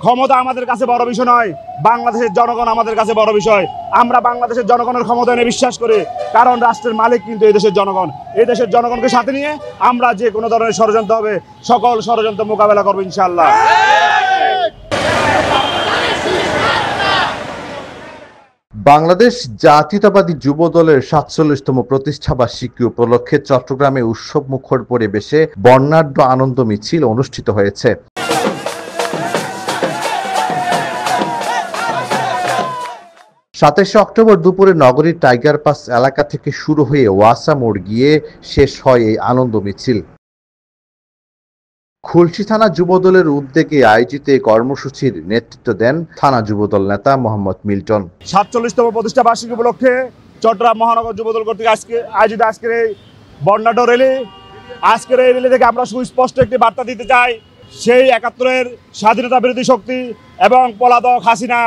ক্ষমতা আমাদের কাছে বড় বিষয় নয়, বাংলাদেশের জনগণ আমাদের কাছে বড় বিষয়। আমরা বাংলাদেশের জনগণের ক্ষমতা নিয়ে বিশ্বাস করি, কারণ রাষ্ট্রের মালিক কিন্তু এই দেশের জনগণ। এই দেশের জনগণকে সাথে নিয়ে আমরা যে কোনো ধরনের ষড়যন্ত্র হবে সকল ষড়যন্ত্র মোকাবেলা করবো ইনশাআল্লাহ। বাংলাদেশ জাতীয়তাবাদী যুব দলের ৪৭তম প্রতিষ্ঠা বার্ষিকী উপলক্ষে চট্টগ্রামে উৎসব মুখর পরিবেশে বর্ণাঢ্য আনন্দ মিছিল অনুষ্ঠিত হয়েছে। ২৭ অক্টোবর দুপুরে নগরীর টাইগার পাস এলাকা থেকে শুরু হয়ে ওয়াসা মোড় গিয়ে শেষ হয় এই আনন্দ মিছিল। খুলশী থানা যুবদলের উদ্যোগে আয়োজিত এই কর্মসূচির নেতৃত্ব দেন থানা যুবদল নেতা মোহাম্মদ মিল্টন। ৪৭তম প্রতিষ্ঠা বার্ষিকী উপলক্ষে চট্টগ্রাম মহানগর যুবদল কর্তৃক আয়োজিত আজকের এই বর্ণাঢ্য র্যালি। আজকের এই র্যালি থেকে আমরা সুস্পষ্ট একটি বার্তা দিতে চাই, সেই ৭১-এর স্বাধীনতা বিরোধী শক্তি এবং পলাতক হাসিনা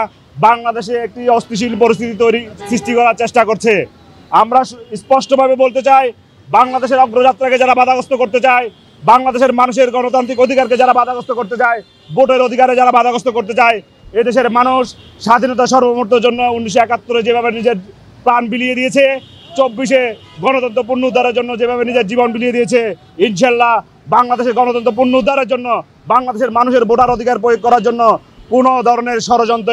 বাংলাদেশে একটি অস্থিতিশীল পরিস্থিতি সৃষ্টি করার চেষ্টা করছে। আমরা স্পষ্টভাবে বলতে চাই, বাংলাদেশের অগ্রযাত্রাকে যারা বাধাগ্রস্ত করতে চায়, বাংলাদেশের মানুষের গণতান্ত্রিক অধিকারকে যারা বাধাগ্রস্ত করতে চায়, ভোটের অধিকারে যারা বাধাগ্রস্ত করতে চায়, এদেশের মানুষ স্বাধীনতা সার্বভৌমত্বের জন্য ১৯৭১-এ যেভাবে নিজের প্রাণ বিলিয়ে দিয়েছে, ২৪-এ গণতন্ত্র পুনরুদ্ধারের জন্য যেভাবে নিজের জীবন বিলিয়ে দিয়েছে, ইনশাল্লাহ বাংলাদেশের গণতন্ত্র পুনরুদ্ধারের জন্য, বাংলাদেশের মানুষের ভোটার অধিকার প্রয়োগ করার জন্য কোনো ধরনের ষড়যন্ত্র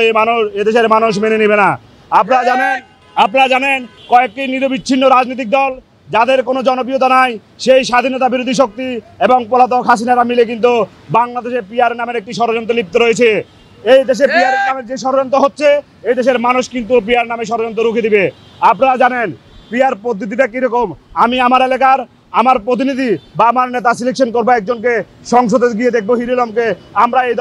এদেশের মানুষ মেনে নেবে না। আপনারা জানেন কয়েকটি নিরবিচ্ছিন্ন রাজনৈতিক দল যাদের কোনো জনপ্রিয়তা নাই, সেই স্বাধীনতা বিরোধী শক্তি এবং পলাতক হাসিনারা মিলে কিন্তু বাংলাদেশে পিআর নামের একটি ষড়যন্ত্র লিপ্ত রয়েছে। এই দেশে পিআর নামের যে ষড়যন্ত্র হচ্ছে, এই দেশের মানুষ কিন্তু পিআর নামে ষড়যন্ত্র রুখে দিবে। আপনারা জানেন পিআর পদ্ধতিটা কীরকম। আমি আমার এলাকার আমার প্রতিনিধি বা আমার নেতা সিলেকশন করবো একজনকে, সংসদে গিয়ে দেখবো হিরুলমকে। আমরা এই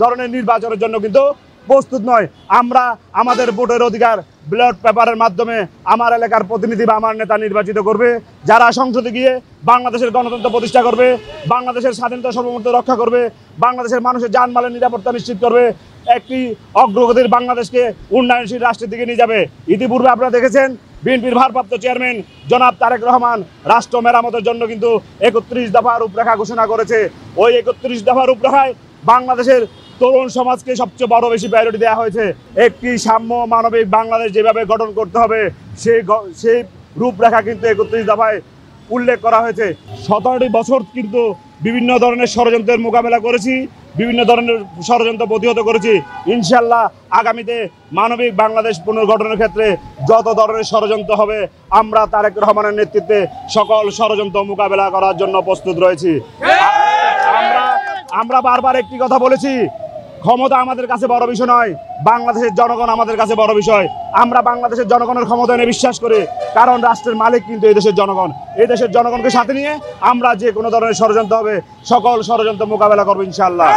ধরনের নির্বাচনের জন্য কিন্তু প্রস্তুত নয়। আমরা আমাদের ভোটের অধিকার ব্যালট পেপারের মাধ্যমে আমার এলাকার প্রতিনিধি বা আমার নেতা নির্বাচিত করবে, যারা সংসদে গিয়ে বাংলাদেশের গণতন্ত্র প্রতিষ্ঠা করবে, বাংলাদেশের স্বাধীনতা সার্বভৌমত্ব রক্ষা করবে, বাংলাদেশের মানুষের জানমালের নিরাপত্তা নিশ্চিত করবে, একটি অগ্রগতির বাংলাদেশকে উন্নয়নশীল রাষ্ট্রের দিকে নিয়ে যাবে। ইতিপূর্বে আপনারা দেখেছেন বিএনপির ভারপ্রাপ্ত চেয়ারম্যান জনাব তারেক রহমান রাষ্ট্র মেরামতের জন্য কিন্তু ৩১ দফা রূপরেখা ঘোষণা করেছে। ওই ৩১ দফা রূপরেখায় বাংলাদেশের তরুণ সমাজকে সবচেয়ে বড় বেশি প্রায়োরিটি দেওয়া হয়েছে। একটি সাম্য মানবিক বাংলাদেশ যেভাবে গঠন করতে হবে সেই রূপরেখা কিন্তু ৩১ দফায় উল্লেখ করা হয়েছে। ১৭টি বছর কিন্তু বিভিন্ন ধরনের ষড়যন্ত্রের মোকাবেলা করেছি, বিভিন্ন ধরনের ষড়যন্ত্র প্রতিহত করেছি। ইনশাল্লাহ আগামীতে মানবিক বাংলাদেশ পুনর্গঠনের ক্ষেত্রে যত ধরনের ষড়যন্ত্র হবে, আমরা তারেক রহমানের নেতৃত্বে সকল ষড়যন্ত্র মোকাবেলা করার জন্য প্রস্তুত রয়েছি। আমরা বারবার একটি কথা বলেছি, ক্ষমতা আমাদের কাছে বড় বিষয় নয়, বাংলাদেশের জনগণ আমাদের কাছে বড় বিষয়। আমরা বাংলাদেশের জনগণের ক্ষমতা নিয়ে বিশ্বাস করি, কারণ রাষ্ট্রের মালিক কিন্তু এই দেশের জনগণ। এই দেশের জনগণকে সাথে নিয়ে আমরা যে কোনো ধরনের ষড়যন্ত্র হবে সকল ষড়যন্ত্র মোকাবেলা করবো ইনশাআল্লাহ।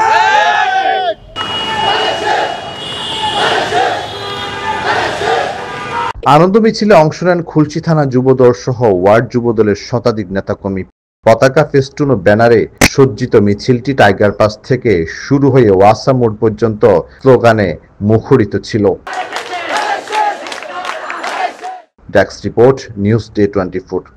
আনন্দ মিছিলে অংশ নেন খুলশী থানা যুবদল সহ ওয়ার্ড যুবদলের শতাধিক নেতাকর্মী। পতাকা, ফেস্টুন ও ব্যানারে সজ্জিত মিছিলটি টাইগার পাস থেকে শুরু হয়ে ওয়াসা মোড় পর্যন্ত স্লোগানে মুখরিত ছিল। Desk report, news day 24।